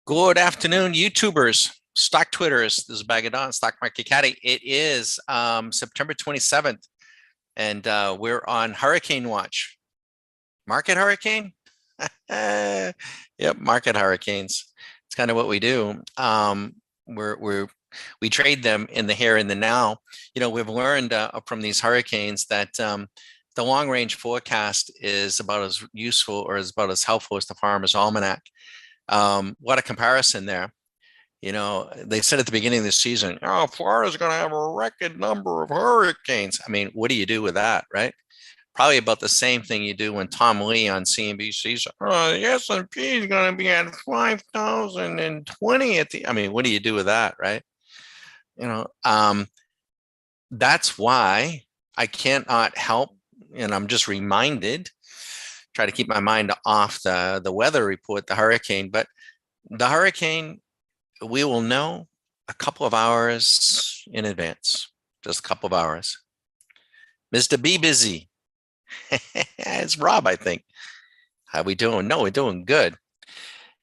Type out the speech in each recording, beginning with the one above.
Good afternoon, YouTubers, stock Twitters. This is Bag of Don, Stock Market Caddy. It is September 27th, and we're on hurricane watch. Market hurricane? Yep, market hurricanes. It's kind of what we do. We trade them in the here and the now. We've learned from these hurricanes that the long range forecast is about as useful or is about as helpful as the Farmer's Almanac. What a comparison there. They said at the beginning of the season, oh, Florida's going to have a record number of hurricanes. I mean, what do you do with that, right? Probably about the same thing you do when Tom Lee on CNBC says, oh, the S&P is going to be at 5,020 I mean, what do you do with that, right? That's why I cannot help, and I'm just reminded, try to keep my mind off the weather report, the hurricane, but the hurricane, we will know a couple of hours in advance, just a couple of hours. Mr. Be Busy. It's Rob, I think. How we doing? No, we're doing good.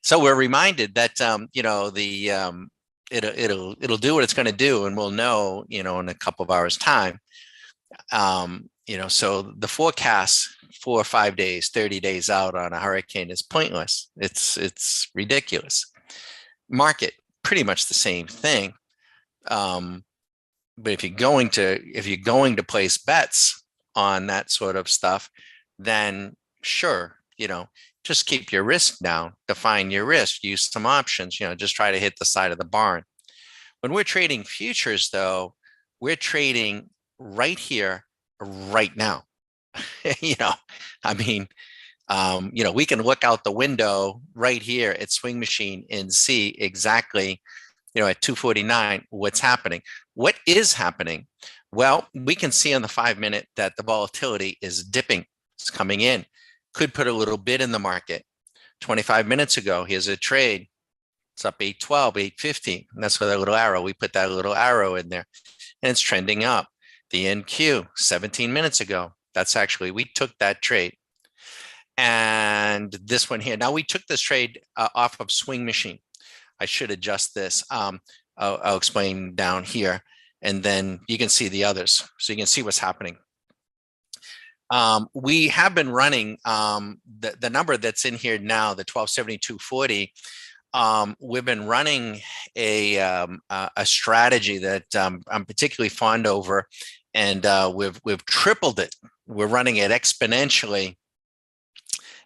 So we're reminded that it'll do what it's going to do, and we'll know in a couple of hours' time. So the forecast 4 or 5 days, 30 days out on a hurricane is pointless. It's ridiculous. Market, pretty much the same thing. But if you're going to place bets on that sort of stuff, then sure, just keep your risk down, define your risk, use some options, just try to hit the side of the barn. When we're trading futures, though, we're trading right here, right now. We can look out the window right here at Swing Machine and see exactly, at 249, what's happening. What is happening? Well, we can see on the 5-minute that the volatility is dipping. It's coming in. Could put a little bit in the market. 25 minutes ago, here's a trade. It's up 812, 850. And that's with a little arrow. We put that little arrow in there, and it's trending up. The NQ 17 minutes ago. We took that trade. And this one here. Now we took this trade off of Swing Machine. I should adjust this. I'll explain down here, and then you can see the others. So you can see what's happening. We have been running the number that's in here now, the 1272.40. We've been running a strategy that I'm particularly fond over, and we've tripled it. We're running it exponentially.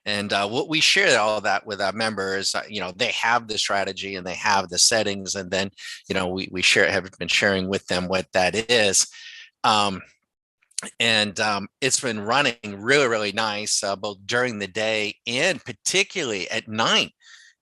And what we share all that with our members, they have the strategy and they have the settings, and then we have been sharing with them what that is. It's been running really, really nice, both during the day and particularly at night,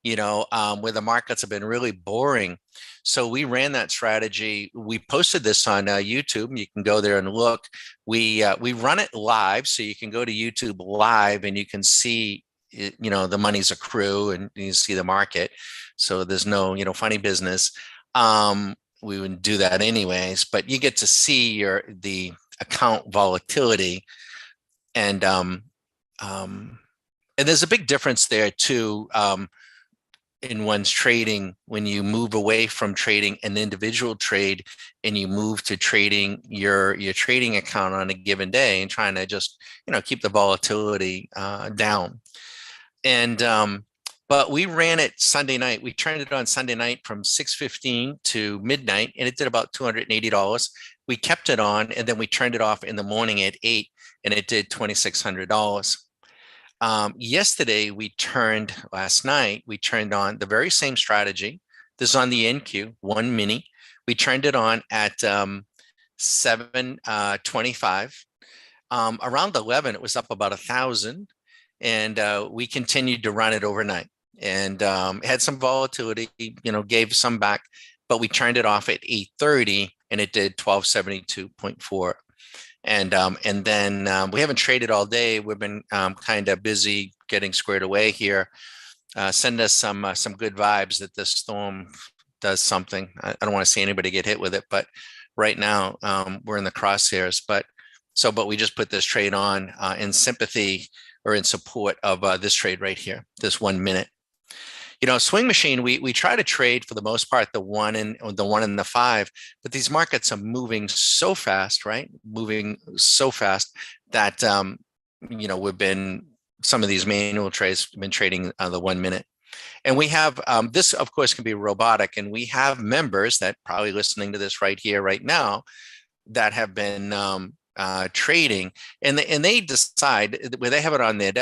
where the markets have been really boring. So we ran that strategy. We posted this on YouTube. You can go there and look. We run it live, so you can go to YouTube live and you can see, the money's accrue and you see the market. So there's no, funny business. We wouldn't do that anyways, but you get to see the account volatility, and there's a big difference there too. In one's trading, when you move away from trading an individual trade and you move to trading your trading account on a given day and trying to just keep the volatility down. And but we ran it Sunday night. We turned it on Sunday night from 6:15 to midnight, and it did about $280. We kept it on, and then we turned it off in the morning at 8, and it did $2,600. Last night, we turned on the very same strategy. This is on the NQ, 1 mini. We turned it on at 7:25. Around 11, it was up about 1,000, and we continued to run it overnight. And it had some volatility, gave some back, but we turned it off at 8:30, and it did 1272.4. And then we haven't traded all day. We've been kind of busy getting squared away here. Send us some good vibes that this storm does something. I don't want to see anybody get hit with it, but right now we're in the crosshairs. But we just put this trade on in sympathy or in support of this trade right here, this 1 minute. Swing machine, we try to trade for the most part the one and the five, but these markets are moving so fast, right? Moving so fast that we've been some of these manual trades have been trading the 1 minute. And we have this, of course, can be robotic, and we have members that probably listening to this right here, right now, that have been trading, and they decide where they have it on their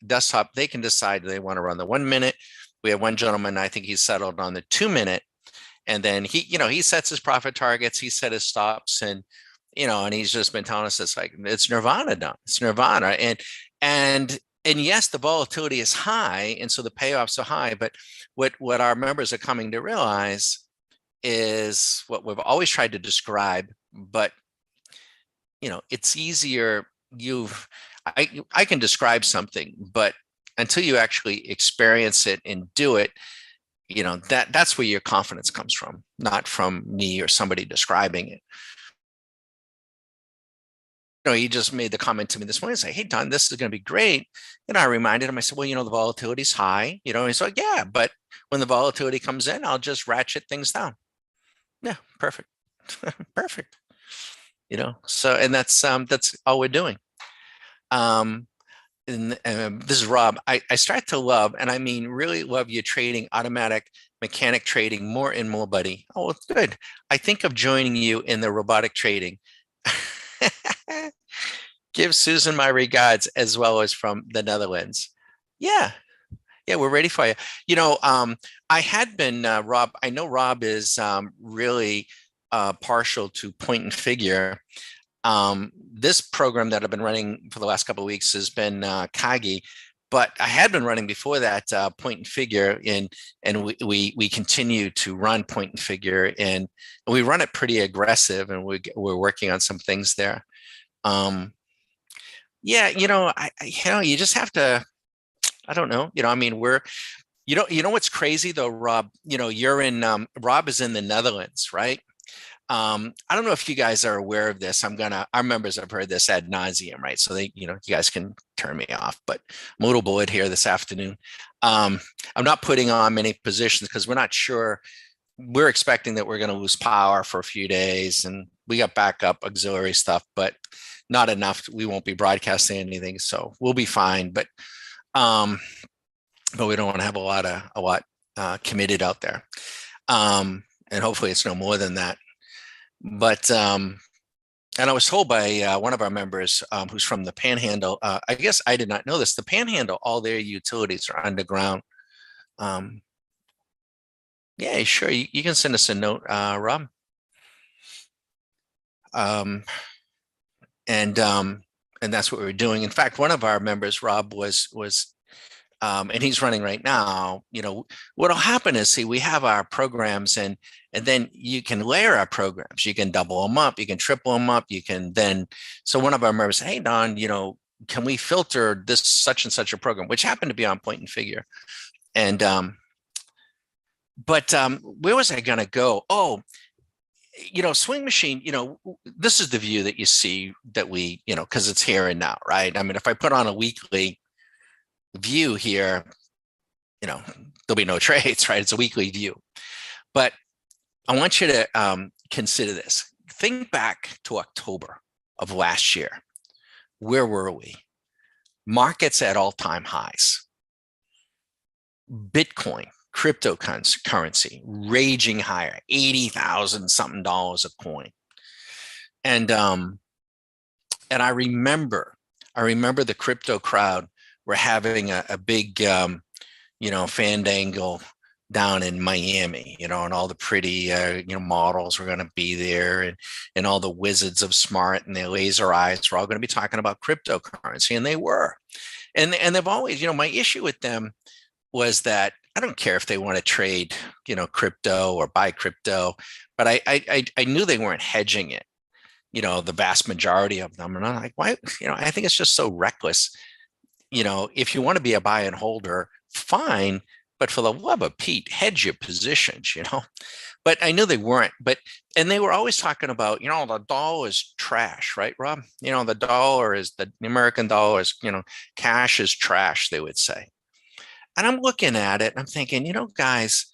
desktop. They can decide they want to run the 1 minute. We have one gentleman, I think he's settled on the 2 minute, and then he sets his profit targets, he set his stops, and he's just been telling us it's nirvana done. It's nirvana, and yes, the volatility is high, and so the payoffs are high. But what our members are coming to realize is what we've always tried to describe, but it's easier. I can describe something, but until you actually experience it and do it, that's where your confidence comes from, not from me or somebody describing it. He just made the comment to me this morning, say, "Hey, Don, this is going to be great." I reminded him, I said, "Well, the volatility is high, he's like, "Yeah, but when the volatility comes in, I'll just ratchet things down." Yeah, perfect. Perfect. So, and that's all we're doing. And this is Rob. I start to love, and I mean really love, your trading, automatic mechanic trading more and more, buddy. Oh, it's good. I think of joining you in the robotic trading. Give Susan my regards, as well as from the Netherlands. Yeah, yeah, we're ready for you. I had been Rob. I know Rob is really partial to point and figure. This program that I've been running for the last couple of weeks has been Kagi, but I had been running before that point and figure, and we continue to run point and figure, and we run it pretty aggressive, and we're working on some things there. Yeah, you just have to. I don't know. I mean, what's crazy though, Rob? You're in. Rob is in the Netherlands, right? I don't know if you guys are aware of this. Our members have heard this ad nauseum, right? So you guys can turn me off, but I'm a little bored here this afternoon. I'm not putting on many positions because we're not sure. We're expecting that we're going to lose power for a few days, and we got backup auxiliary stuff, but not enough. We won't be broadcasting anything, so we'll be fine. But we don't want to have a lot committed out there. And hopefully it's no more than that. But and I was told by one of our members who's from the Panhandle. I guess I did not know this. The Panhandle, all their utilities are underground. Yeah, sure. You can send us a note, Rob. And that's what we're doing. In fact, one of our members, Rob, was and he's running right now. What'll happen is, we have our programs, and then you can layer our programs. You can double them up, you can triple them up, you can then. So one of our members said, "Hey, Don, can we filter this such and such a program," which happened to be on point and figure. And but where was I going to go? Oh, swing machine. This is the view that you see that we, because it's here and now, right? I mean, if I put on a weekly view here, there'll be no trades, right? It's a weekly view. But I want you to consider this. Think back to October of last year. Where were we? Markets at all-time highs. Bitcoin, cryptocurrency, raging higher, 80,000 something dollars a coin. And I remember the crypto crowd were having a big fandangle down in Miami, and all the pretty models were going to be there, and all the wizards of smart and their laser eyes were all going to be talking about cryptocurrency, and they were. And they've always, my issue with them was that I don't care if they want to trade, crypto or buy crypto, but I knew they weren't hedging it, the vast majority of them. And I'm like, why? I think it's just so reckless. If you want to be a buy and holder, fine, but for the love of Pete, hedge your positions, But I knew they weren't. And they were always talking about, the dollar is trash, right, Rob? The dollar is the American dollar is, cash is trash, they would say. And I'm looking at it and I'm thinking, guys,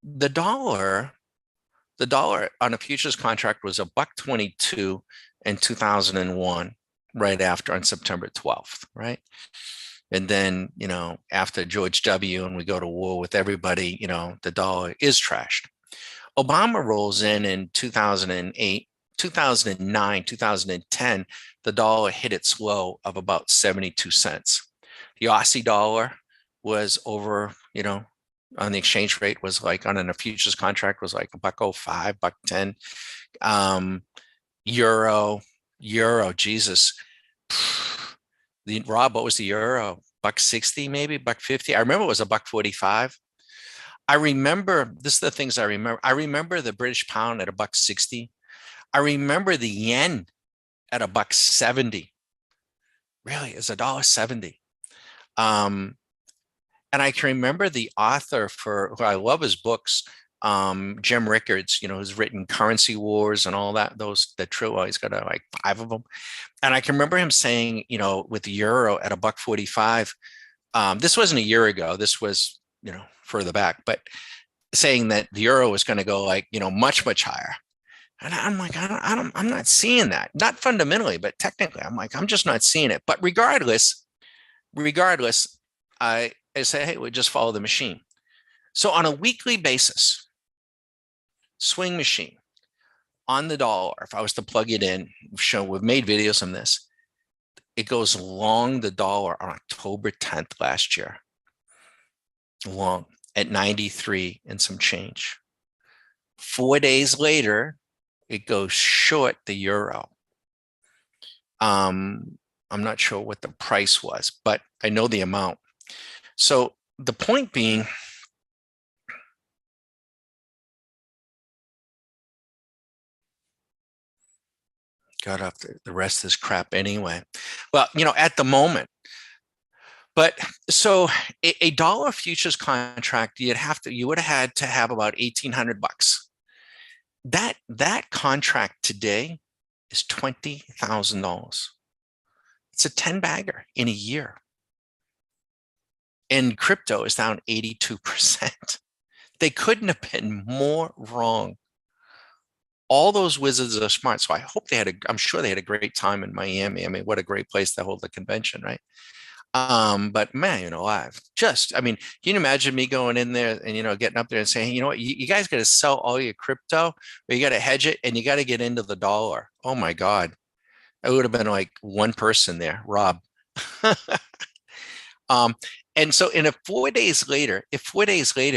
the dollar, the dollar on a futures contract was a buck 22 in 2001, right after on September 12th, right? And then, after George W. and we go to war with everybody, the dollar is trashed. Obama rolls in 2008, 2009, 2010, the dollar hit its low of about 72 cents. The Aussie dollar was over, on the exchange rate was like on a futures contract was like a buck 05, buck 10. Um, euro, Jesus. Rob, what was the euro? Buck 60, maybe buck 50. I remember it was a buck 45. I remember, this is the things I remember. I remember the British pound at a buck 60. I remember the yen at a buck 70. Really, it's $1.70. Um, and I can remember the author who I love his books, Jim Rickards, who's written Currency Wars and all that, the trilogy, he's got like 5 of them. And I can remember him saying, with the euro at a buck 45, this wasn't a year ago, this was, further back, but saying that the euro was going to go like, much, much higher. And I'm like, I'm not seeing that, not fundamentally, but technically, I'm like, I'm just not seeing it. But regardless, I say, hey, we just follow the machine. So on a weekly basis, swing machine on the dollar, if I was to plug it in, we've made videos on this, it goes long the dollar on October 10th last year, long at 93 and some change. 4 days later, it goes short the euro. I'm not sure what the price was, but I know the amount. So the point being, got off the rest of this crap anyway. Well, at the moment. But so a dollar futures contract, you would have had to have about 1,800 bucks. That contract today is $20,000. It's a 10 bagger in a year. And crypto is down 82%. They couldn't have been more wrong. All those wizards are smart. So I hope I'm sure they had a great time in Miami. I mean, what a great place to hold the convention, right? But man, can you imagine me going in there and, getting up there and saying, you know what, you guys got to sell all your crypto, or you got to hedge it and you got to get into the dollar. Oh my God. It would have been like one person there, Rob. And so if 4 days later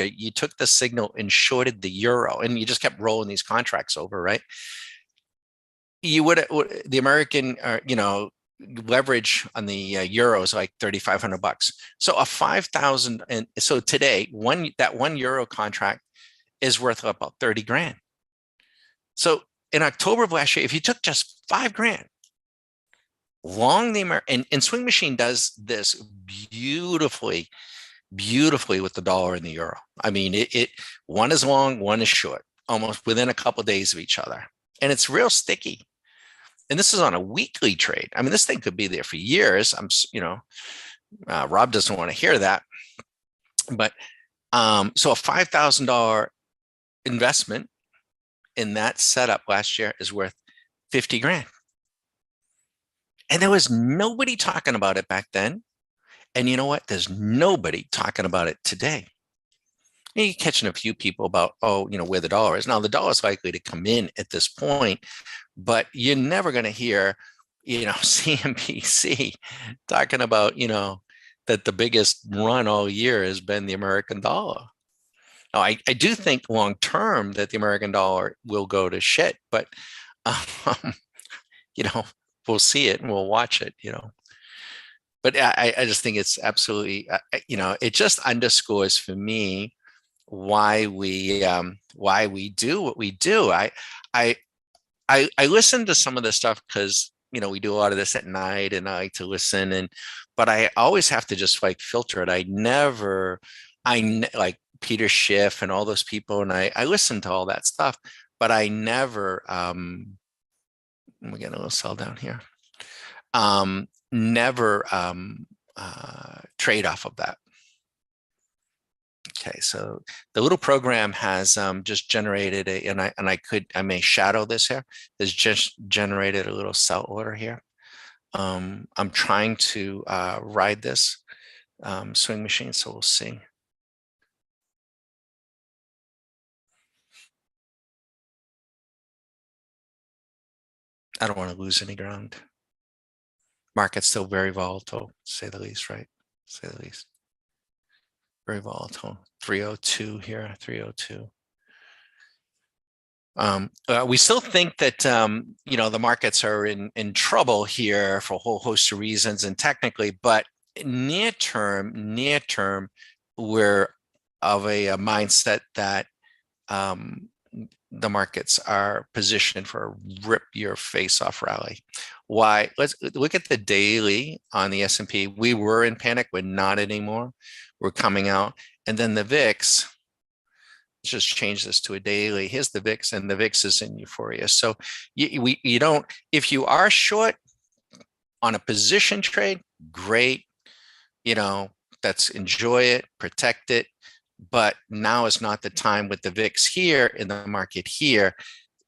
you took the signal and shorted the euro and you just kept rolling these contracts over, right? You would the American, leverage on the euro is like 3,500 bucks. So a 5,000, and so today that one euro contract is worth about 30 grand. So in October of last year, if you took just 5 grand, long the American, and Swing Machine does this beautifully with the dollar and the euro. I mean, it one is long, one is short, almost within a couple of days of each other, and it's real sticky. And this is on a weekly trade. I mean, this thing could be there for years. Rob doesn't want to hear that, but so a $5,000 investment in that setup last year is worth 50 grand. And there was nobody talking about it back then. And you know what? There's nobody talking about it today. You're catching a few people about, where the dollar is. Now, the dollar is likely to come in at this point, but you're never going to hear, CNBC talking about, that the biggest run all year has been the American dollar. Now, I do think long term that the American dollar will go to shit, but, we'll see it and we'll watch it, But I just think it's absolutely, it just underscores for me why we do what we do. I listen to some of this stuff because we do a lot of this at night, and I like to listen, but I always have to just like filter it. Like Peter Schiff and all those people, and I listen to all that stuff, but I never we get a little cell down here. Never trade off of that. Okay, so the little program has just generated I may shadow this here, has just generated a little sell order here. I'm trying to ride this swing machine, so we'll see. I don't want to lose any ground. Market's still very volatile, to say the least, right? To say the least. Very volatile. 302 here, 302. We still think that the markets are in trouble here for a whole host of reasons and technically, but near term, we're of a mindset that the markets are positioned for a rip your face off rally. Why? Let's look at the daily on the S&P. We were in panic. We're not anymore. We're coming out. And then the VIX, just change this to a daily. Here's the VIX, and the VIX is in euphoria. So you don't, if you are short on a position trade, great, that's enjoy it, protect it. But now is not the time with the VIX here in the market here,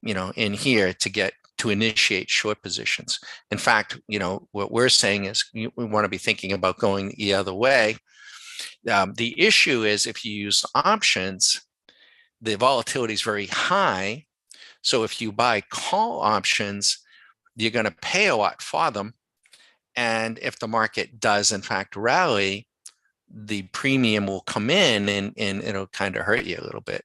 in here to initiate short positions. In fact, what we're saying is we want to be thinking about going the other way. The issue is if you use options, the volatility is very high. So if you buy call options, you're going to pay a lot for them. And if the market does in fact rally, the premium will come in and it'll kind of hurt you a little bit.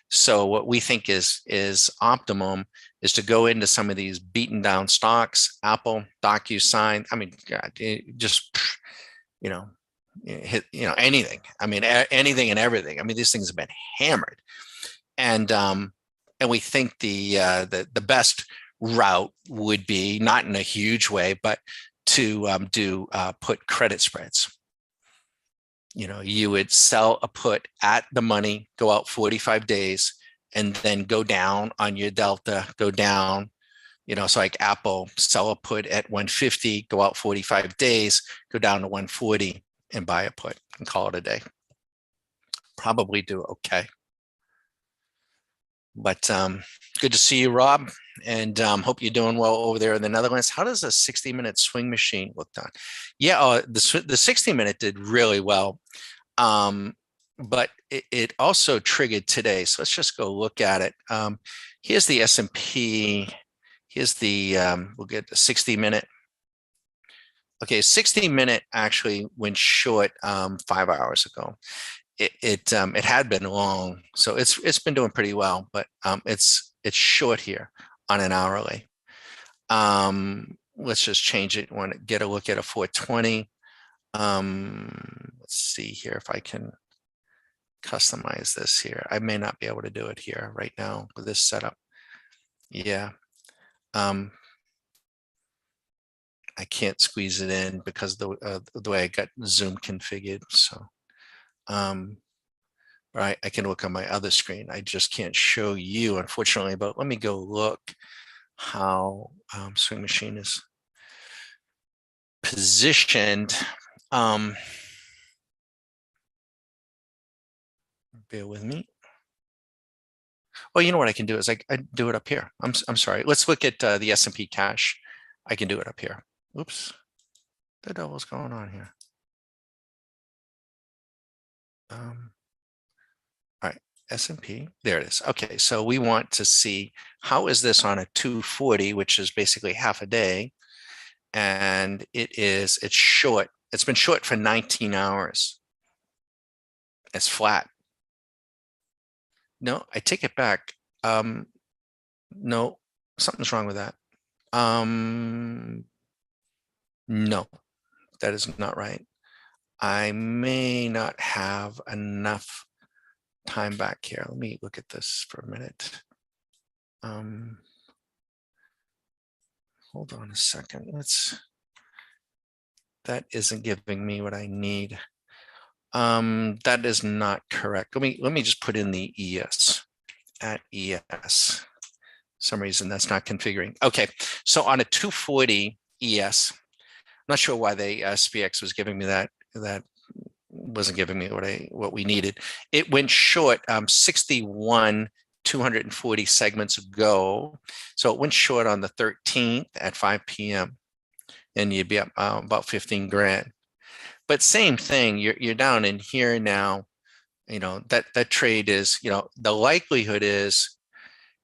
So what we think is optimum is to go into some of these beaten down stocks, Apple, DocuSign. I mean, God, just, hit, anything. I mean, anything and everything. I mean, these things have been hammered. And we think the best route would be, not in a huge way, but to put credit spreads. You would sell a put at the money, go out 45 days, and then go down on your delta, go down. So like Apple, sell a put at 150, go out 45 days, go down to 140 and buy a put and call it a day. Probably do okay. But good to see you, Rob, and hope you're doing well over there in the Netherlands. How does a 60-minute swing machine look done? Yeah, the 60-minute did really well, but it also triggered today. So let's just go look at it. Here's the S&P. Here's the, we'll get the 60-minute. Okay, 60-minute actually went short 5 hours ago. It had been long, so it's been doing pretty well, but it's short here on an hourly. Let's just change it. Want to get a look at a 420. Let's see here if I can customize this here. I may not be able to do it here right now with this setup. Yeah. I can't squeeze it in because the way I got Zoom configured. So. Right, I can look on my other screen. I just can't show you, unfortunately, but let me go look how swing machine is positioned. Bear with me. Well, you know what I can do is I do it up here. I'm sorry. Let's look at the S&P cash. I can do it up here. Oops, what the devil's going on here? All right, S&P, there it is. Okay, so we want to see how is this on a 240, which is basically half a day, and it's short. It's been short for 19 hours. It's flat. No, I take it back. No, something's wrong with that. No, that is not right. I may not have enough time back here. Let me look at this for a minute. Hold on a second. That isn't giving me what I need. That is not correct. Let me just put in the ES at ES. For some reason that's not configuring. Okay, so on a 240 ES, I'm not sure why the SPX was giving me that wasn't giving me what we needed. It went short 61 240 segments ago. So it went short on the 13th at 5 p.m. and you'd be up about 15 grand. But same thing, you're down in here now. That trade is, the likelihood is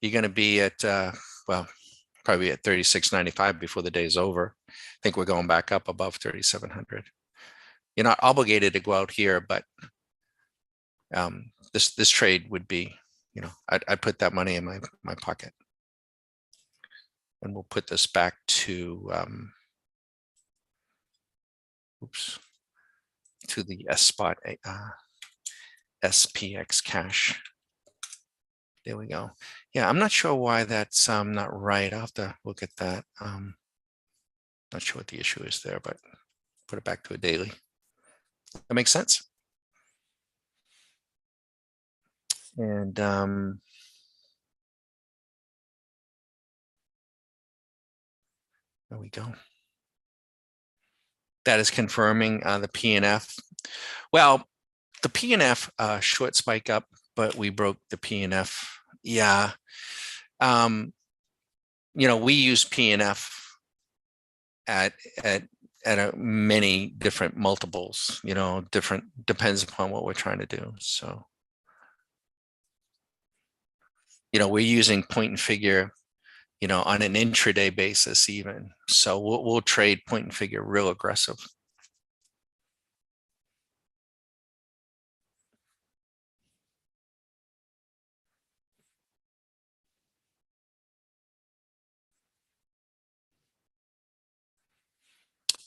you're going to be at well, probably at 36.95 before the day's over. I think we're going back up above 3,700. You're not obligated to go out here, but this trade would be, I'd put that money in my pocket. And we'll put this back to to the spot SPX cash. There we go. Yeah, I'm not sure why that's not right. I'll have to look at that. Not sure what the issue is there, but put it back to a daily. That makes sense. And there we go. That is confirming the PNF. Well, the PNF short spike up, but we broke the PNF. Yeah. We use PNF at many different multiples, depends upon what we're trying to do. So, we're using point and figure, on an intraday basis even. So we'll trade point and figure real aggressive.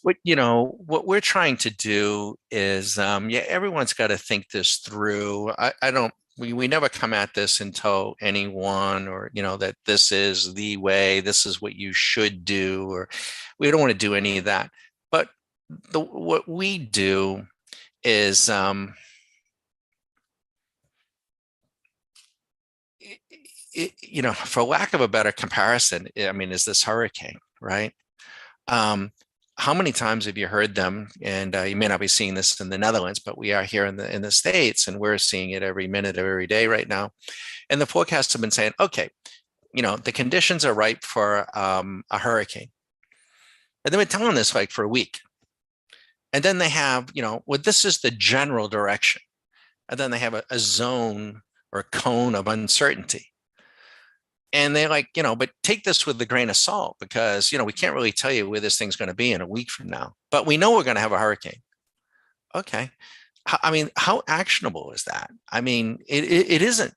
What we're trying to do is, everyone's got to think this through. We never come at this and tell anyone, or, that this is the way, this is what you should do, or we don't want to do any of that. But what we do is, for lack of a better comparison, is this hurricane, right? How many times have you heard them? And you may not be seeing this in the Netherlands, but we are here in the States, and we're seeing it every minute of every day right now. And the forecasts have been saying, okay, the conditions are ripe for a hurricane. And they've been telling this like for a week. And then they have, this is the general direction. And then they have a zone or a cone of uncertainty. And they're like, but take this with a grain of salt, because, we can't really tell you where this thing's going to be in a week from now, but we know we're going to have a hurricane. Okay. How actionable is that? It isn't.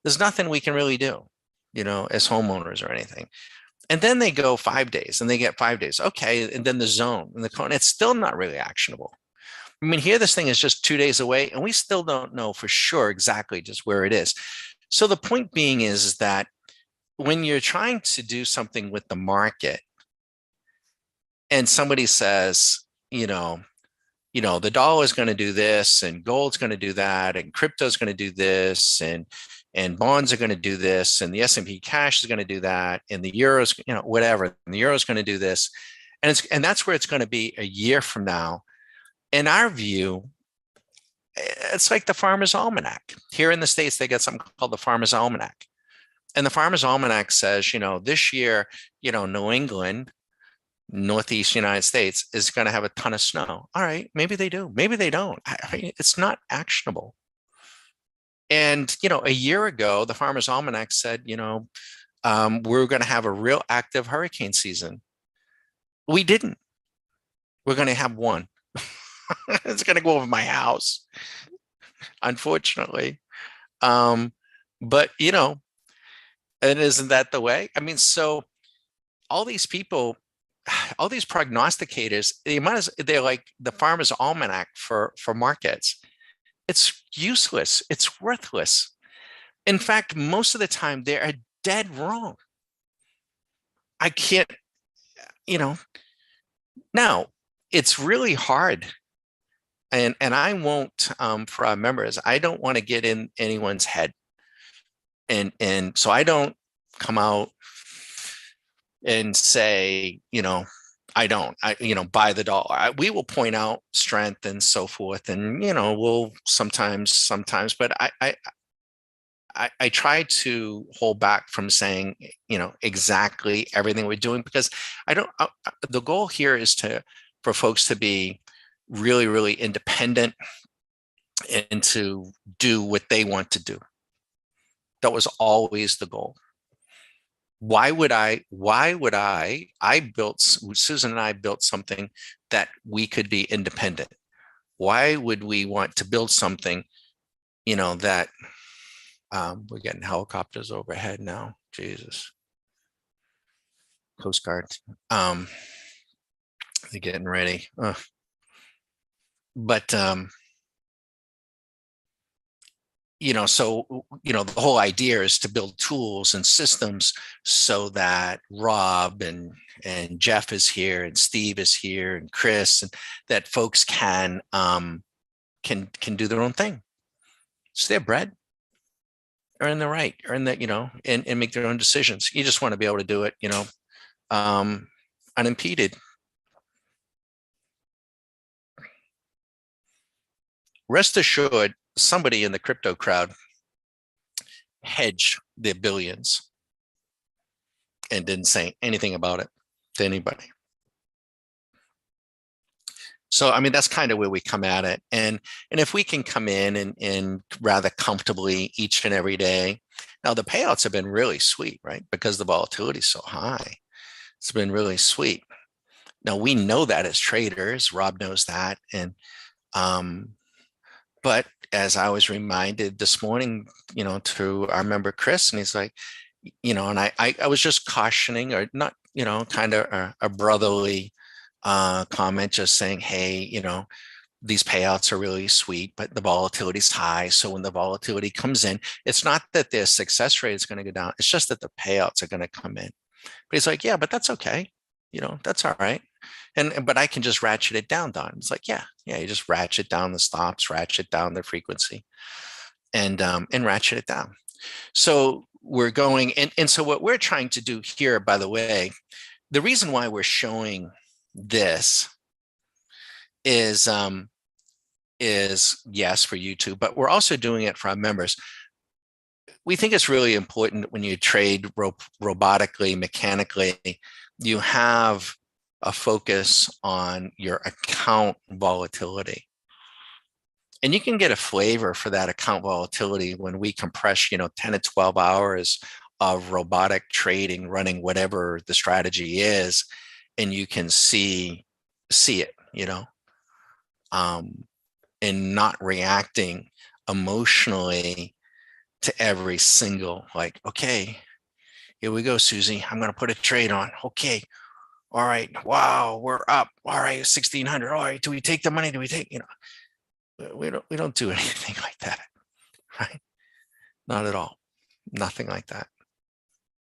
There's nothing we can really do, as homeowners or anything. And then they go 5 days and they get 5 days. Okay. And then the zone and the cone, it's still not really actionable. Here, this thing is just 2 days away, and we still don't know for sure exactly just where it is. So the point being is that when you're trying to do something with the market and somebody says, the dollar is going to do this, and gold's going to do that, and crypto is going to do this, and bonds are going to do this, and the S&P cash is going to do that, and the euros, whatever, and the euro is going to do this. And that's where it's going to be a year from now. In our view, it's like the Farmer's Almanac. Here in the States, they get something called the Farmer's Almanac. And the Farmer's Almanac says, this year, New England, Northeast United States is going to have a ton of snow. All right, maybe they do, maybe they don't. It's not actionable. And, a year ago, the Farmer's Almanac said, we're going to have a real active hurricane season. We didn't. We're going to have one. It's going to go over my house, unfortunately. But, and isn't that the way? So all these people, all these prognosticators, they're like the Farmer's Almanac for markets. It's useless. It's worthless. In fact, most of the time they are dead wrong. I can't, now it's really hard. And I won't, for our members, I don't want to get in anyone's head. And so I don't come out and say, I don't. Buy the dollar. We will point out strength and so forth, and we'll sometimes, but I try to hold back from saying, exactly everything we're doing, because I don't. The goal here is for folks to be really, really independent and to do what they want to do. That was always the goal. I built, Susan and I built something that we could be independent. Why would we want to build something, that we're getting helicopters overhead now. Jesus. Coast Guard. They're getting ready. But the whole idea is to build tools and systems so that Rob and Jeff is here and Steve is here and Chris, and that folks can do their own thing. It's their bread, earn the right, earn that, and make their own decisions. You just want to be able to do it, unimpeded. Rest assured, somebody in the crypto crowd hedged their billions and didn't say anything about it to anybody. So, I mean, that's kind of where we come at it. And if we can come in and rather comfortably each and every day. Now, the payouts have been really sweet, right? Because the volatility is so high. It's been really sweet. Now, we know that as traders. Rob knows that. And but as I was reminded this morning, through our member Chris, and he's like, and I was just cautioning, or not, kind of a brotherly comment, just saying, hey, these payouts are really sweet, but the volatility is high. So when the volatility comes in, it's not that their success rate is going to go down. It's just that the payouts are going to come in. But he's like, yeah, but that's okay. That's all right. But I can just ratchet it down, Don. It's like, yeah, you just ratchet down the stops, ratchet down the frequency, and ratchet it down. So we're going, and so what we're trying to do here, by the way, the reason why we're showing this is yes, for YouTube, but we're also doing it for our members. We think it's really important when you trade robotically, mechanically, you have a focus on your account volatility. And you can get a flavor for that account volatility when we compress, 10 to 12 hours of robotic trading, running whatever the strategy is, and you can see it, and not reacting emotionally to every single, like, okay, here we go, Susie, I'm going to put a trade on. Okay. All right. Wow. We're up. All right. 1,600. All right. Do we take the money? Do we take, we don't do anything like that. Right. Not at all. Nothing like that.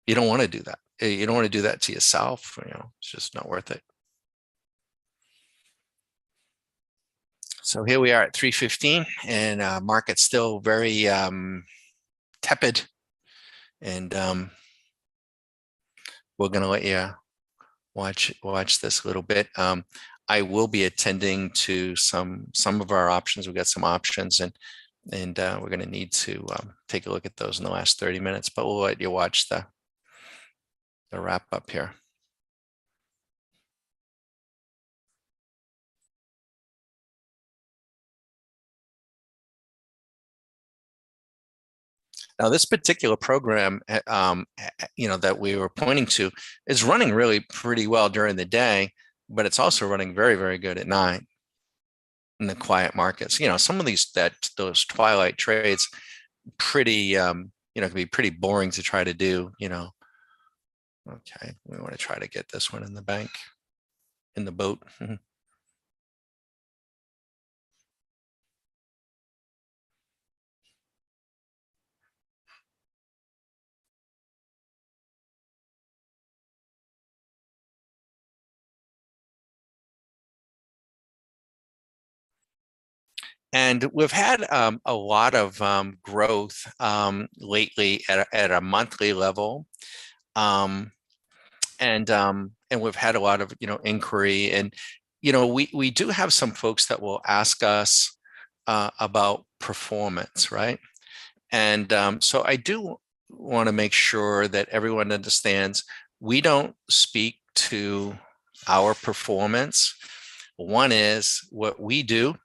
You don't want to do that. You don't want to do that to yourself. It's just not worth it. So here we are at 3:15, and market's still very tepid. And we're going to let you watch this a little bit. I will be attending to some of our options. We've got some options, and we're going to need to take a look at those in the last 30 minutes, but we'll let you watch the wrap up here. Now, this particular program, that we were pointing to, is running really pretty well during the day, but it's also running very, very good at night in the quiet markets. Some of those twilight trades, pretty, can be pretty boring to try to do. Okay, we want to try to get this one in the bank, in the boat. And we've had a lot of growth lately at a monthly level. and we've had a lot of inquiry, and we do have some folks that will ask us about performance, right? And so I do want to make sure that everyone understands we don't speak to our performance. One is what we do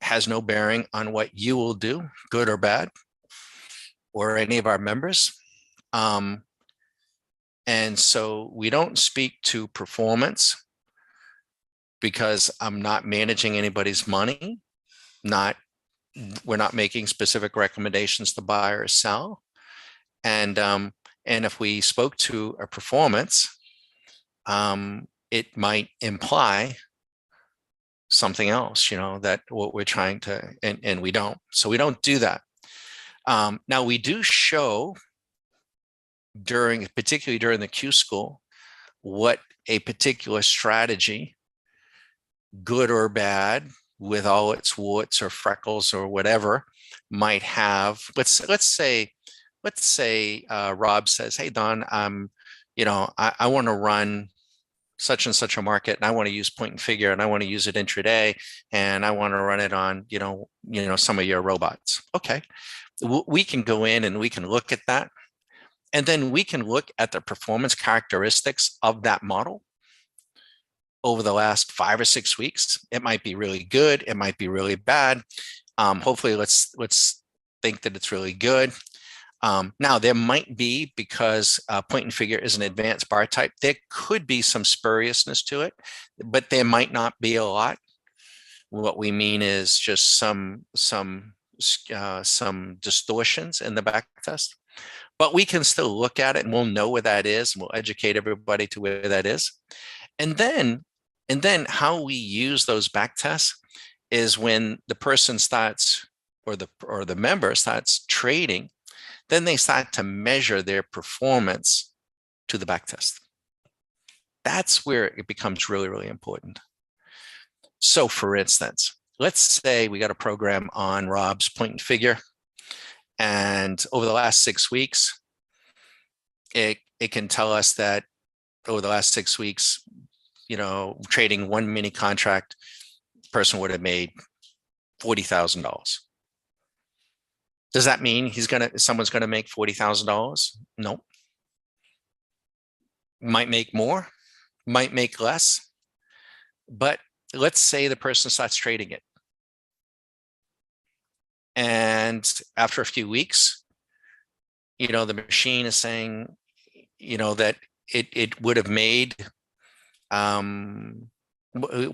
has no bearing on what you will do, good or bad, or any of our members. Um, and so we don't speak to performance because I'm not managing anybody's money, not we're not making specific recommendations to buy or sell. And if we spoke to a performance, it might imply something else, that what we're trying to, and we don't. So we don't do that. Now we do show particularly during the Q school, what a particular strategy, good or bad, with all its warts or freckles or whatever, might have. Let's say Rob says, "Hey Don, I want to run such and such a market, and I want to use point and figure, and I want to use it intraday, and I want to run it on some of your robots." Okay, we can go in and we can look at that, and then we can look at the performance characteristics of that model over the last 5 or 6 weeks. It might be really good, it might be really bad. Hopefully, let's think that it's really good. Now, there might be, because point and figure is an advanced bar type, there could be some spuriousness to it, but there might not be a lot. What we mean is just some distortions in the back test. But we can still look at it, and we'll know where that is, and we'll educate everybody to where that is. And then how we use those back tests is when the person starts, or the member starts trading, then they start to measure their performance to the back test. That's where it becomes really, really important. So for instance, let's say we got a program on Rob's point and figure, and over the last 6 weeks, it can tell us that over the last 6 weeks, trading one mini contract, person would have made $40,000. Does that mean someone's gonna make $40,000? No. Might make more, might make less. But let's say the person starts trading it, and after a few weeks, the machine is saying, that it would have made,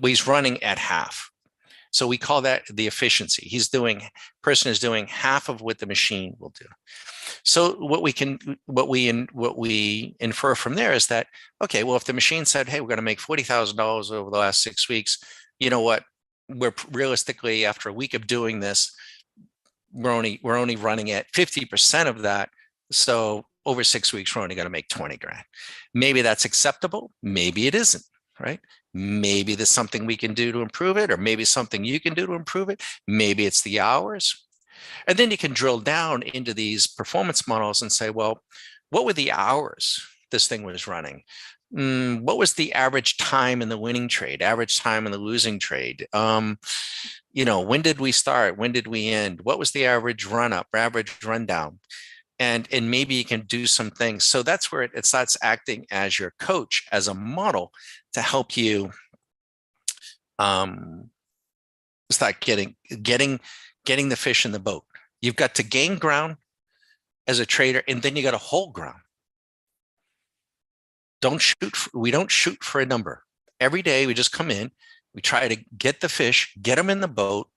he's running at half. So we call that the efficiency. Person is doing half of what the machine will do. So what we infer from there is that, okay, well, if the machine said, hey, we're going to make $40,000 over the last 6 weeks, you know what? We're realistically, after a week of doing this, we're only running at 50% of that. So over 6 weeks, we're only going to make 20 grand. Maybe that's acceptable. Maybe it isn't, right? Maybe there's something we can do to improve it, or maybe something you can do to improve it. Maybe it's the hours. And then you can drill down into these performance models and say, well, what were the hours this thing was running? What was the average time in the winning trade, average time in the losing trade? When did we start? When did we end? What was the average run up, average run down? And maybe you can do some things. So that's where it starts acting as your coach, as a model to help you start getting the fish in the boat. You've got to gain ground as a trader, and then you got to hold ground. We don't shoot for a number. Every day we just come in, we try to get the fish, get them in the boat,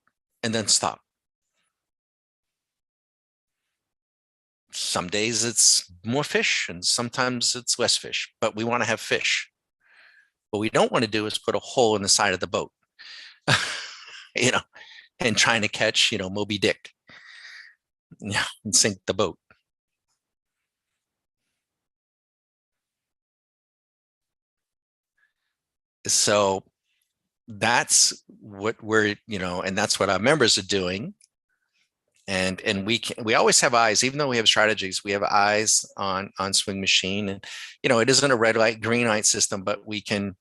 and then stop. Some days it's more fish and sometimes it's less fish, but we want to have fish. What we don't want to do is put a hole in the side of the boat, and trying to catch, Moby Dick, and sink the boat. So that's what we're, and that's what our members are doing. And we always have eyes, even though we have strategies, we have eyes on swing machine. And it isn't a red light green light system, but we can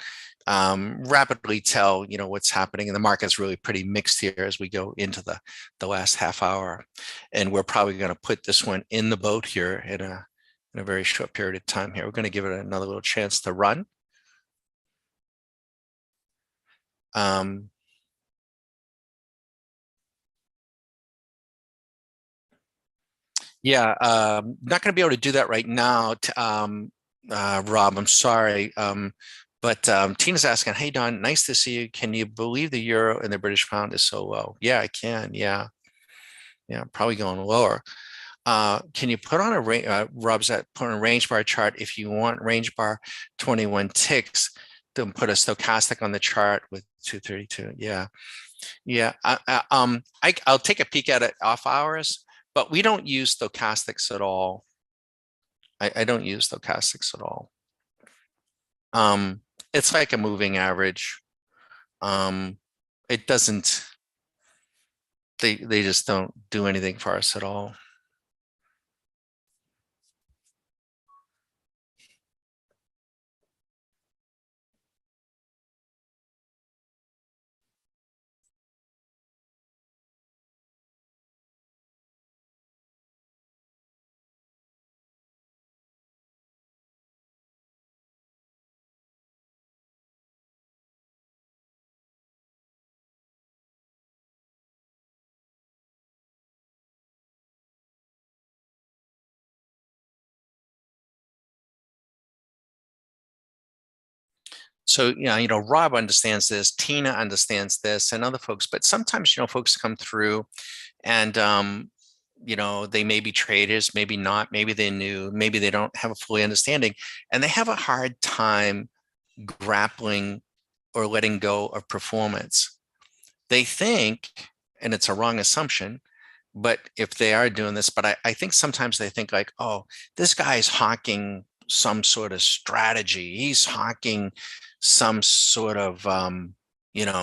rapidly tell what's happening. And the market's really pretty mixed here as we go into the last half hour, and we're probably going to put this one in the boat here in a very short period of time here. We're going to give it another little chance to run. Yeah, not going to be able to do that right now, Rob. I'm sorry. But Tina's asking, hey, Don, nice to see you. Can you believe the euro and the British pound is so low? Yeah, I can. Yeah. Yeah, probably going lower. Can you put on a range, Rob's at put on a range bar chart if you want range bar 21 ticks, then put a stochastic on the chart with 232. Yeah. Yeah, I'll take a peek at it off hours, but we don't use stochastics at all. I don't use stochastics at all. It's like a moving average. It doesn't, they just don't do anything for us at all. So, Rob understands this, Tina understands this, and other folks, but sometimes, folks come through and, they may be traders, maybe not, maybe they knew, maybe they don't have a fully understanding, and they have a hard time grappling or letting go of performance. They think, and it's a wrong assumption, but if they are doing this, but I think sometimes they think like, oh, this guy's hawking some sort of strategy. He's hawking some sort of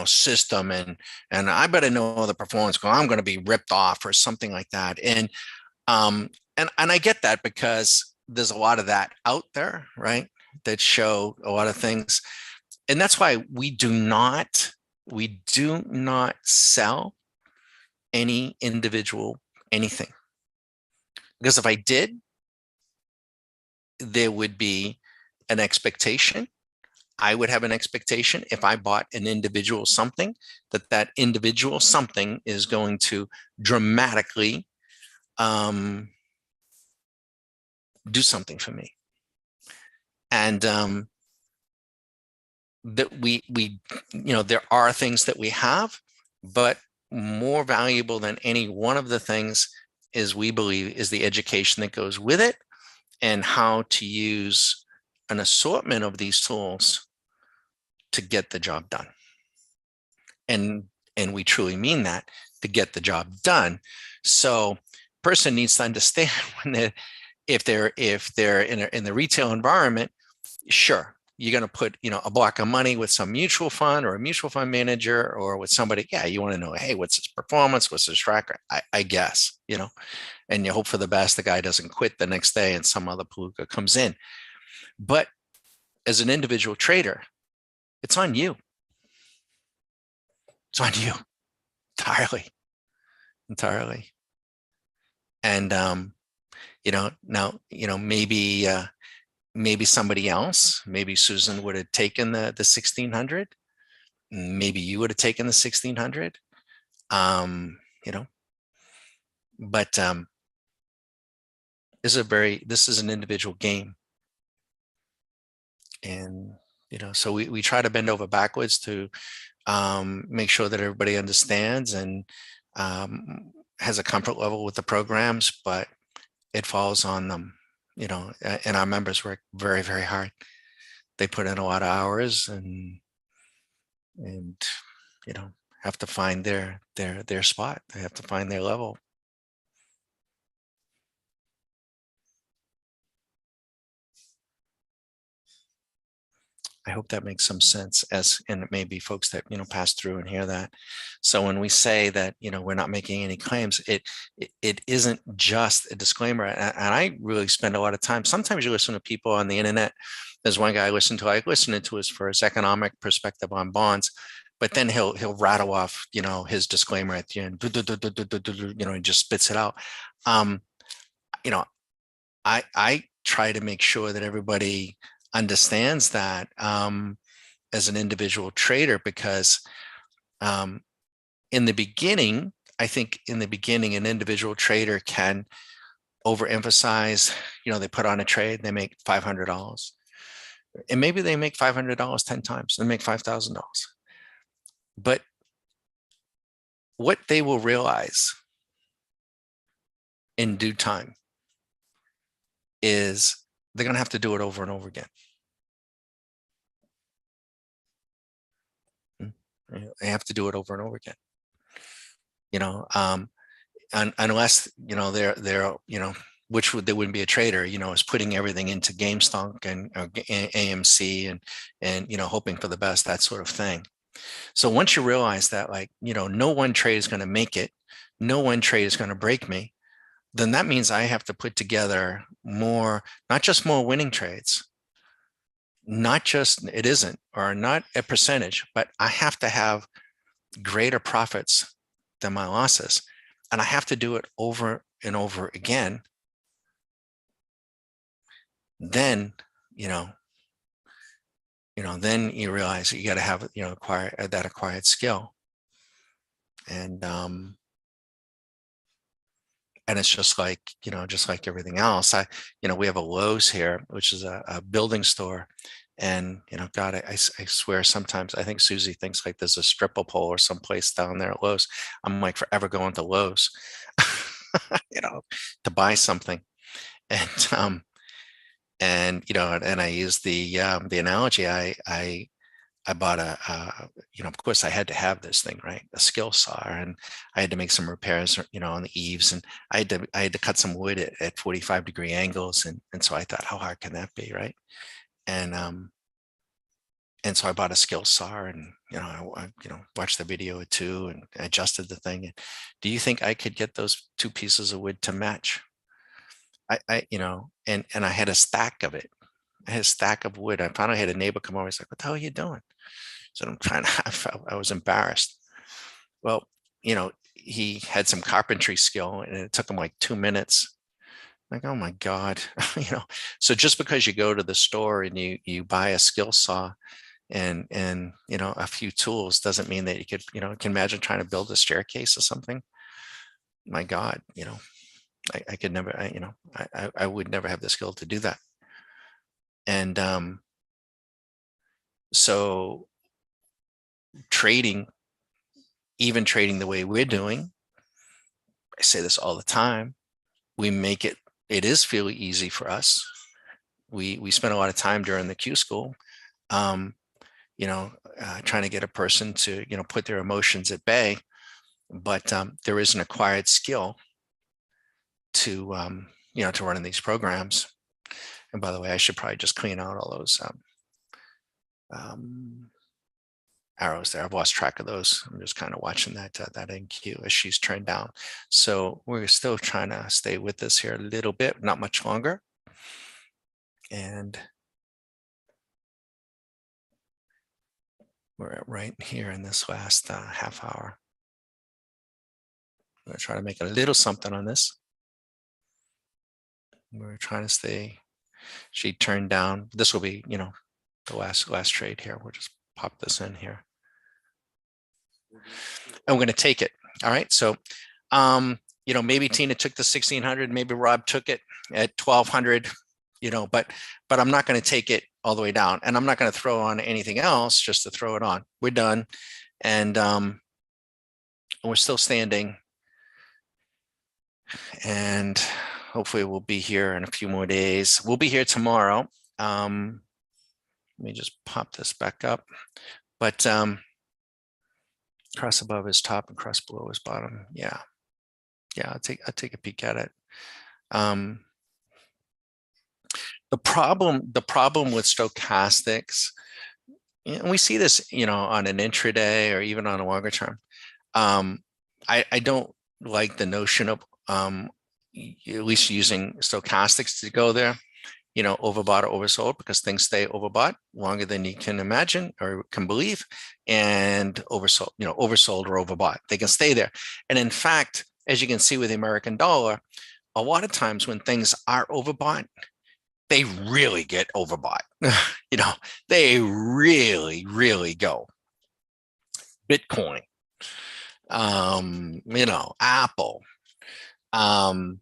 system, and I better know the performance goal. I'm going to be ripped off or something like that. And I get that because there's a lot of that out there, right? That show a lot of things. And that's why we do not sell any individual anything. Because if I did, there would be an expectation. I would have an expectation if I bought an individual something, that individual something is going to dramatically do something for me. And that there are things that we have, but more valuable than any one of the things is, we believe, is the education that goes with it, and how to use an assortment of these tools to get the job done. And we truly mean that, to get the job done. So person needs to understand if they're in the retail environment, sure, you're going to put a block of money with some mutual fund or a mutual fund manager or with somebody. Yeah, you want to know, hey, what's his performance, what's his tracker? I guess, and you hope for the best. The guy doesn't quit the next day and some other palooka comes in. But as an individual trader, it's on you. It's on you entirely. And now maybe somebody else, maybe Susan would have taken the 1600. Maybe you would have taken the 1600. But this is an individual game. And so we try to bend over backwards to make sure that everybody understands and has a comfort level with the programs, but it falls on them, and our members work very, very hard. They put in a lot of hours and have to find their spot. They have to find their level. I hope that makes some sense, and it may be folks that, pass through and hear that. So when we say that, we're not making any claims, it isn't just a disclaimer. And I really spend a lot of time. Sometimes you listen to people on the internet. There's one guy I listened to his for his economic perspective on bonds, but then he'll rattle off, his disclaimer at the end, and just spits it out. Um, you know, I try to make sure that everybody understands that, as an individual trader, because in the beginning, I think in the beginning, an individual trader can overemphasize, they put on a trade, they make $500, and maybe they make $500 10 times, they make $5,000. But what they will realize in due time is they're going to have to do it over and over again. They have to do it over and over again. Unless they're which they wouldn't be a trader, is putting everything into GameStop and AMC and hoping for the best, that sort of thing. So once you realize that, like, no one trade is going to make it, no one trade is going to break me, then that means I have to put together more, not just more winning trades, not just, it isn't, or not a percentage, but I have to have greater profits than my losses. And I have to do it over and over again. Then, then you realize that you got to have, acquire that acquired skill. And it's just like, just like everything else. We have a Lowe's here, which is a building store. And, God, I swear sometimes I think Susie thinks like there's a stripper pole or someplace down there at Lowe's. I'm like forever going to Lowe's, to buy something. And, and I use the analogy. I bought of course I had to have this thing, right? A skill saw, and I had to make some repairs, on the eaves, and I had to cut some wood at 45-degree angles. And so I thought, how hard can that be? Right. And so I bought a skill saw, and, I watched the video or two and adjusted the thing. And do you think I could get those two pieces of wood to match? And I had a stack of it. I had a stack of wood. I finally had a neighbor come over. He's like, what the hell are you doing? So I'm trying to, I was embarrassed. Well, he had some carpentry skill, and it took him like 2 minutes. Like, oh my God, so just because you go to the store and you buy a skill saw and a few tools doesn't mean that you could, can imagine trying to build a staircase or something. My God, I could never, I would never have the skill to do that. And so trading, even trading the way we're doing, I say this all the time, we make it is fairly easy for us. We spend a lot of time during the Q school, trying to get a person to, put their emotions at bay. But there is an acquired skill to, to running these programs. And by the way, I should probably just clean out all those arrows there. I've lost track of those. I'm just kind of watching that NQ as she's turned down. So we're still trying to stay with this here a little bit, not much longer. And we're right here in this last half hour. I'm going to try to make a little something on this. We're trying to stay. She turned down. This will be, the last trade here. We'll just pop this in here. I'm going to take it. All right. So, maybe Tina took the 1600, maybe Rob took it at 1200, but I'm not going to take it all the way down, and I'm not going to throw on anything else just to throw it on. We're done. And we're still standing, and hopefully we'll be here in a few more days. We'll be here tomorrow. Let me just pop this back up, but cross above is top and cross below is bottom. Yeah, I'll take a peek at it. The problem with stochastics And we see this, on an intraday or even on a longer term. Um, I don't like the notion of at least using stochastics to go there, overbought or oversold, because things stay overbought longer than you can imagine or can believe, and oversold or overbought. They can stay there. And in fact, as you can see with the American dollar, a lot of times when things are overbought, they really get overbought. They really, really go. Bitcoin, Apple, um,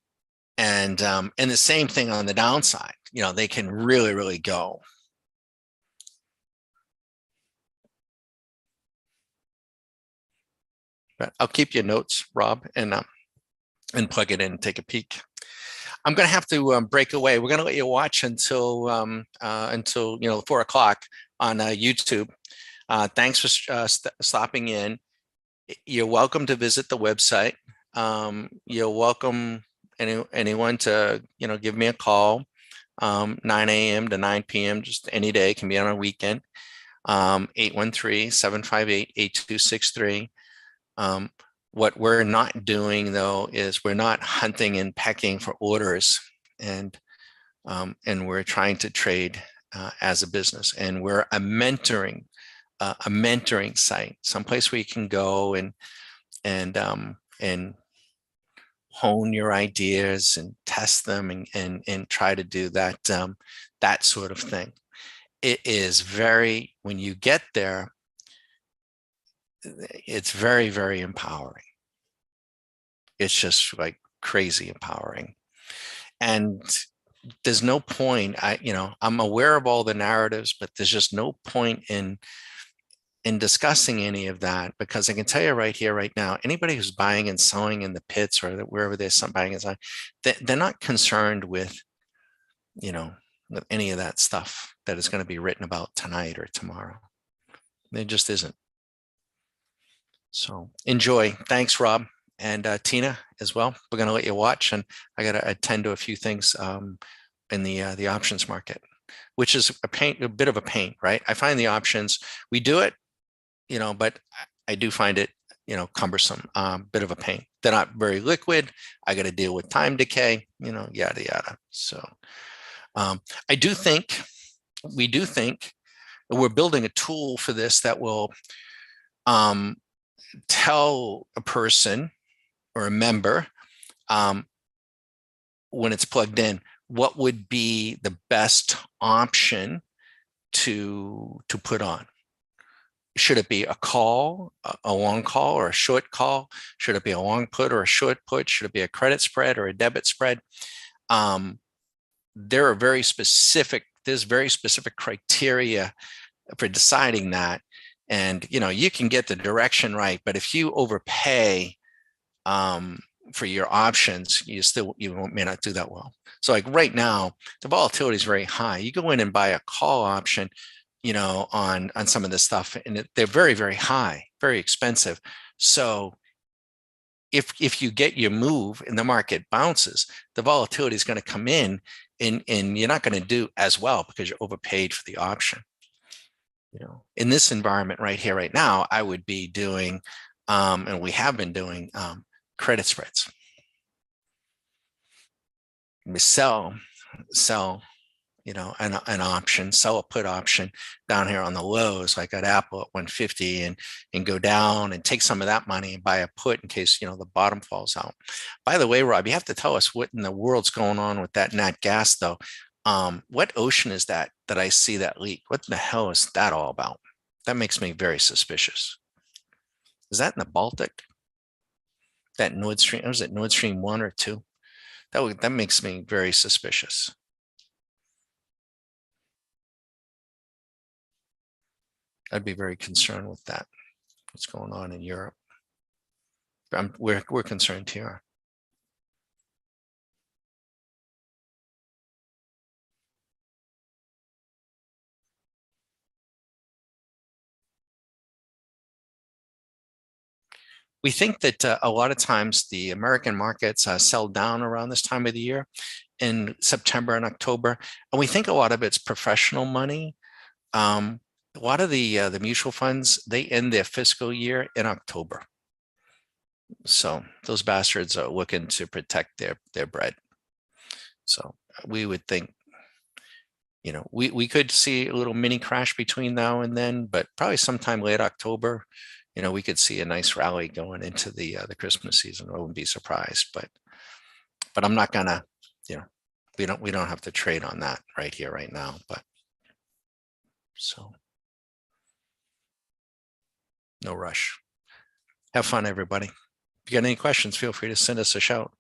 and the same thing on the downside. They can really, really go. But I'll keep your notes, Rob, and plug it in and take a peek. I'm going to have to break away. We're going to let you watch until 4 o'clock on YouTube. Thanks for stopping in. You're welcome to visit the website. You're welcome anyone to give me a call, 9 a.m. to 9 p.m. just any day. It can be on a weekend. 813-758-8263. What we're not doing, though, is we're not hunting and pecking for orders, and we're trying to trade as a business, and we're a mentoring site, someplace where you can go and hone your ideas and test them and try to do that sort of thing. It is when you get there, it's very, very empowering. It's just like crazy empowering. And there's no point, I'm aware of all the narratives, but there's just no point in discussing any of that, because I can tell you right here, right now, anybody who's buying and selling in the pits or wherever there's some buying and selling, they're not concerned with any of that stuff that is going to be written about tonight or tomorrow. There just isn't. So enjoy. Thanks, Rob, and Tina as well. We're going to let you watch, and I got to attend to a few things in the options market, which is a bit of a pain, right? I find the options, we do it, but I do find it, cumbersome, bit of a pain. They're not very liquid. I got to deal with time decay, yada, yada. So we do think we're building a tool for this that will tell a person or a member when it's plugged in, what would be the best option to put on. Should it be a call, a long call, or a short call? Should it be a long put or a short put? Should it be a credit spread or a debit spread? There's very specific criteria for deciding that. And you can get the direction right, but if you overpay for your options, you may not do that well. So like right now, the volatility is very high. You go in and buy a call option, on some of this stuff, and they're very, very high, very expensive. So if you get your move and the market bounces, the volatility is going to come in, and you're not going to do as well because you're overpaid for the option. In this environment right here, right now, I would be doing, and we have been doing, credit spreads. We sell, an option, sell a put option down here on the lows. So I got Apple at 150 and go down and take some of that money and buy a put in case, the bottom falls out. By the way, Rob, you have to tell us what in the world's going on with that nat gas, though. What ocean is that I see that leak? What the hell is that all about? That makes me very suspicious. Is that in the Baltic? That Nord Stream, or is it Nord Stream 1 or 2? That makes me very suspicious. I'd be very concerned with that. What's going on in Europe? We're concerned here. We think that a lot of times the American markets sell down around this time of the year in September and October. And we think a lot of it's professional money A lot of the mutual funds, they end their fiscal year in October. So those bastards are looking to protect their bread. So we would think, we could see a little mini crash between now and then, but probably sometime late October, we could see a nice rally going into the Christmas season. I wouldn't be surprised, but I'm not gonna, you know, we don't have to trade on that right here, right now. But so no rush. Have fun, everybody. If you got any questions, feel free to send us a shout.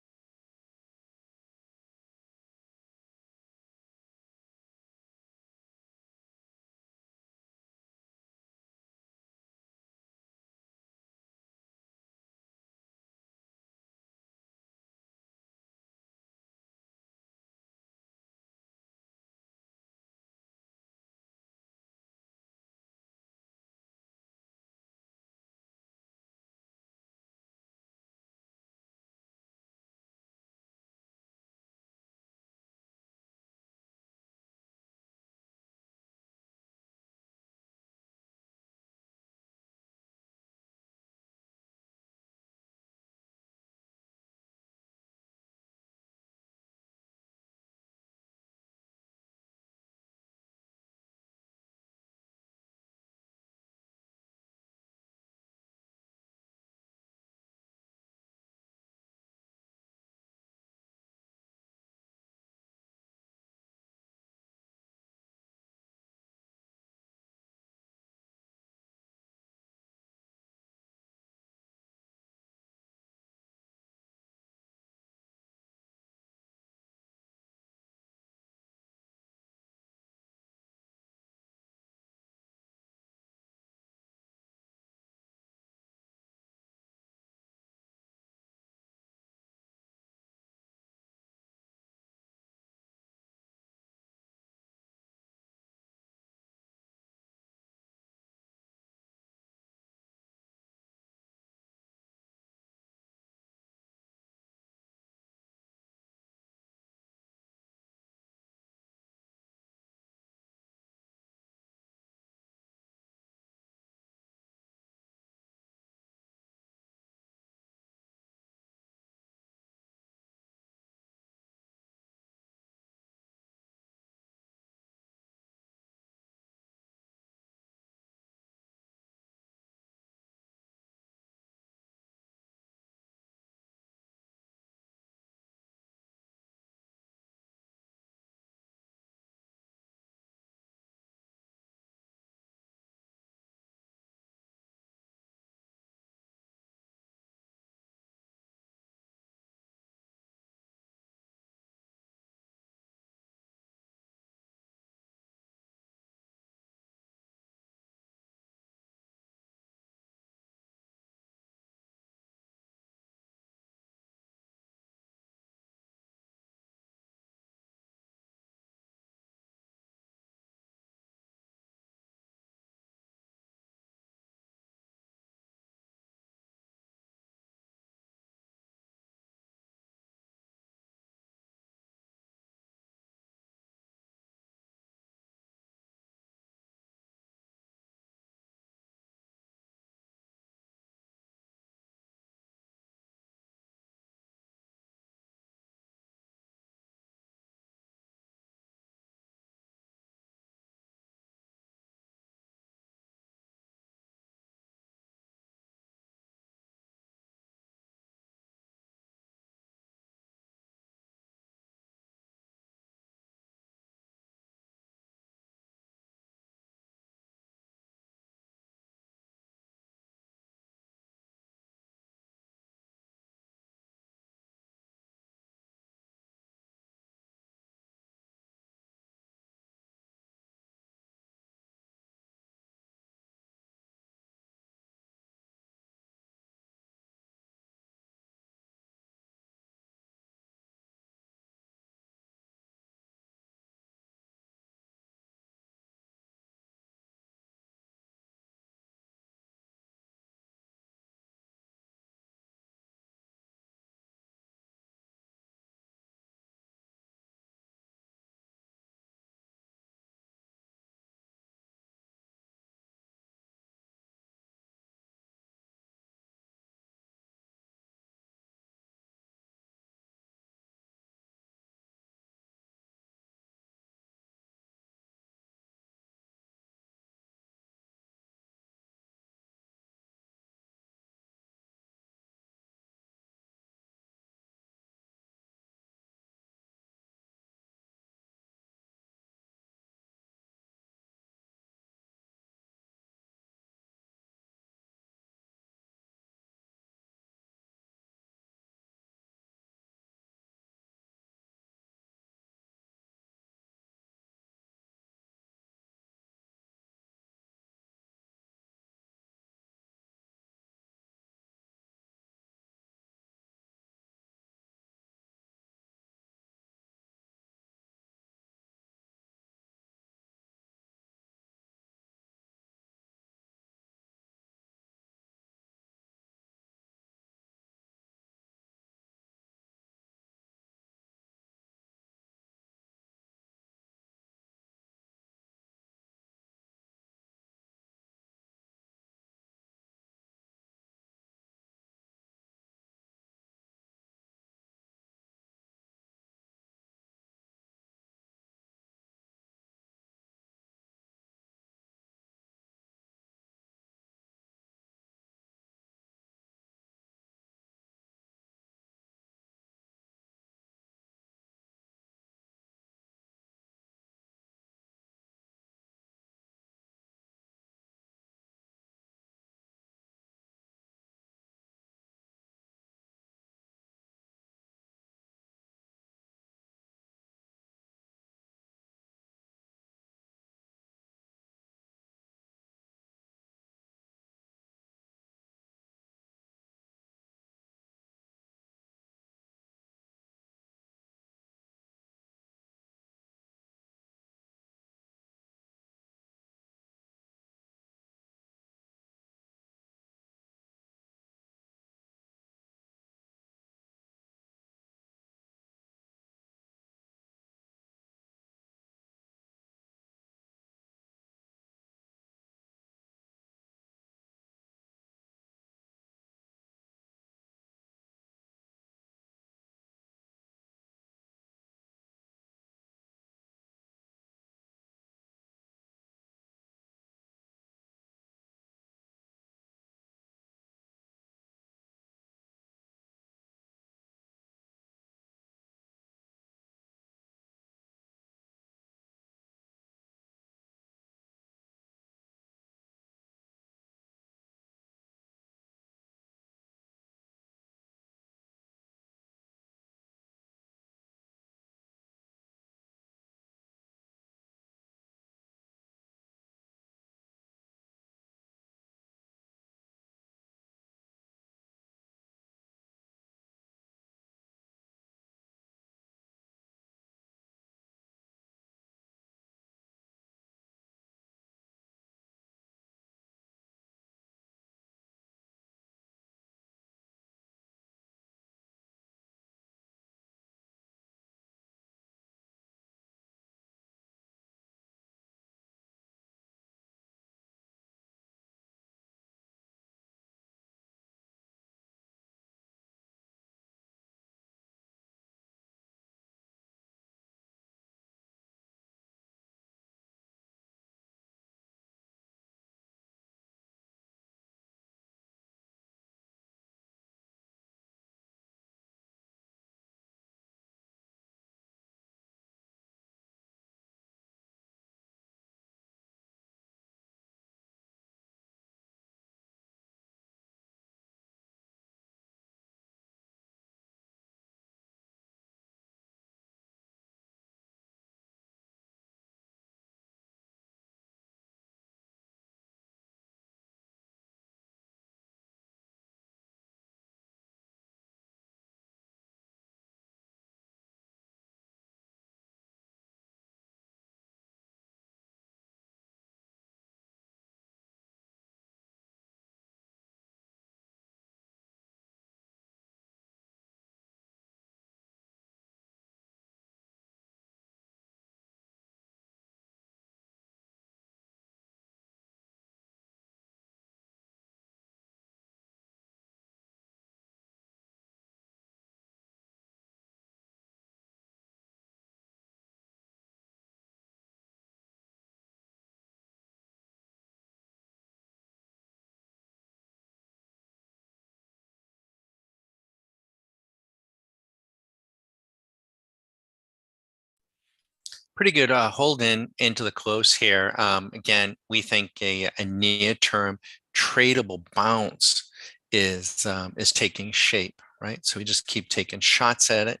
Pretty good hold in into the close here. Again, we think a near-term tradable bounce is taking shape, right? So we just keep taking shots at it,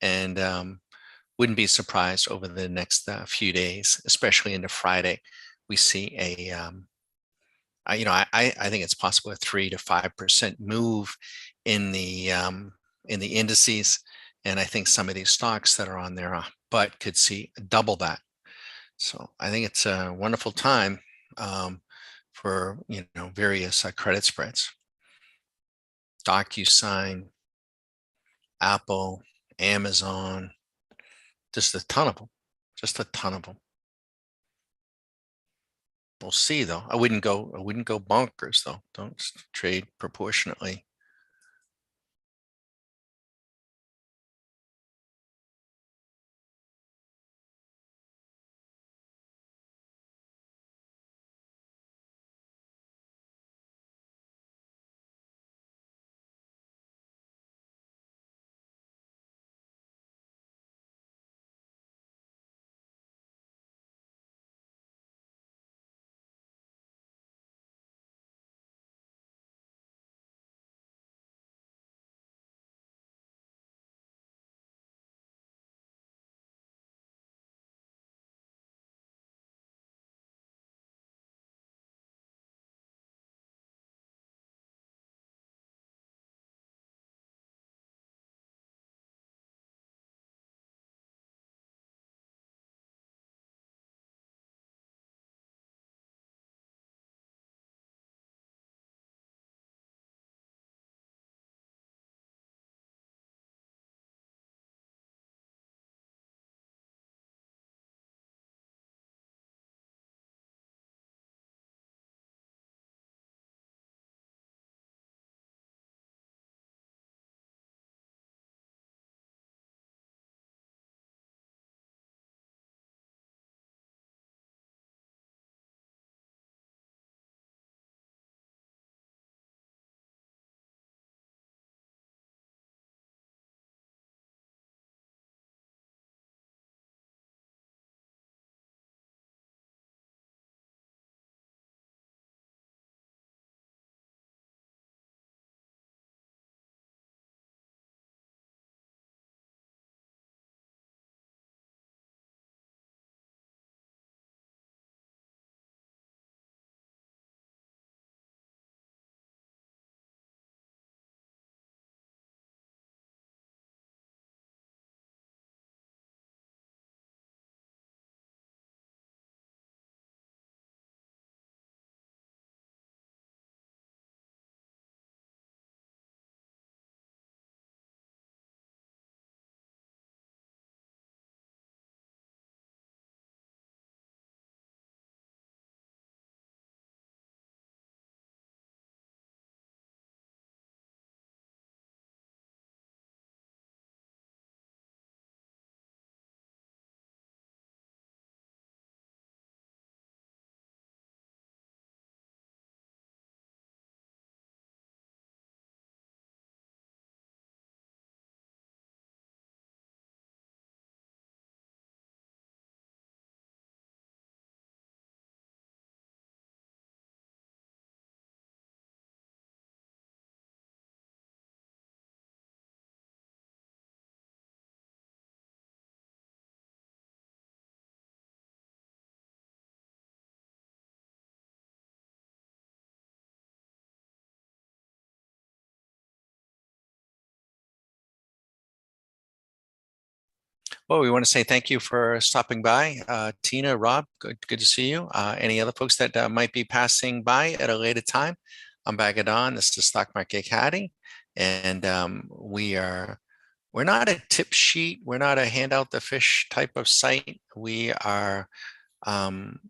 and wouldn't be surprised over the next few days, especially into Friday, we see I think it's possible a 3 to 5% move in the indices, and I think some of these stocks that are on there, but could see double that. So I think it's a wonderful time for various credit spreads. DocuSign, Apple, Amazon, just a ton of them, just a ton of them. We'll see though. I wouldn't go bonkers though. Don't trade proportionately. Well, we want to say thank you for stopping by. Tina, Rob, good to see you. Any other folks that might be passing by at a later time? I'm Bagadon. This is Stock Market Caddy. And we're not a tip sheet. We're not a hand out the fish type of site. We are um,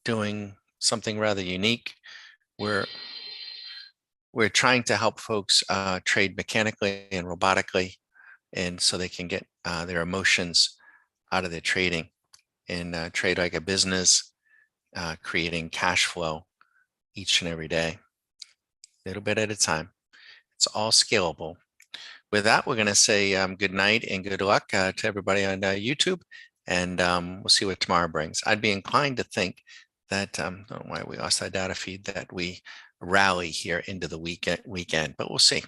doing something rather unique. We're we're trying to help folks trade mechanically and robotically, and so they can get their emotions out of their trading and trade like a business, creating cash flow each and every day, a little bit at a time. It's all scalable. With that, we're going to say good night and good luck to everybody on YouTube. and we'll see what tomorrow brings. I'd be inclined to think that I don't know why we lost that data feed, that we rally here into the weekend, but we'll see.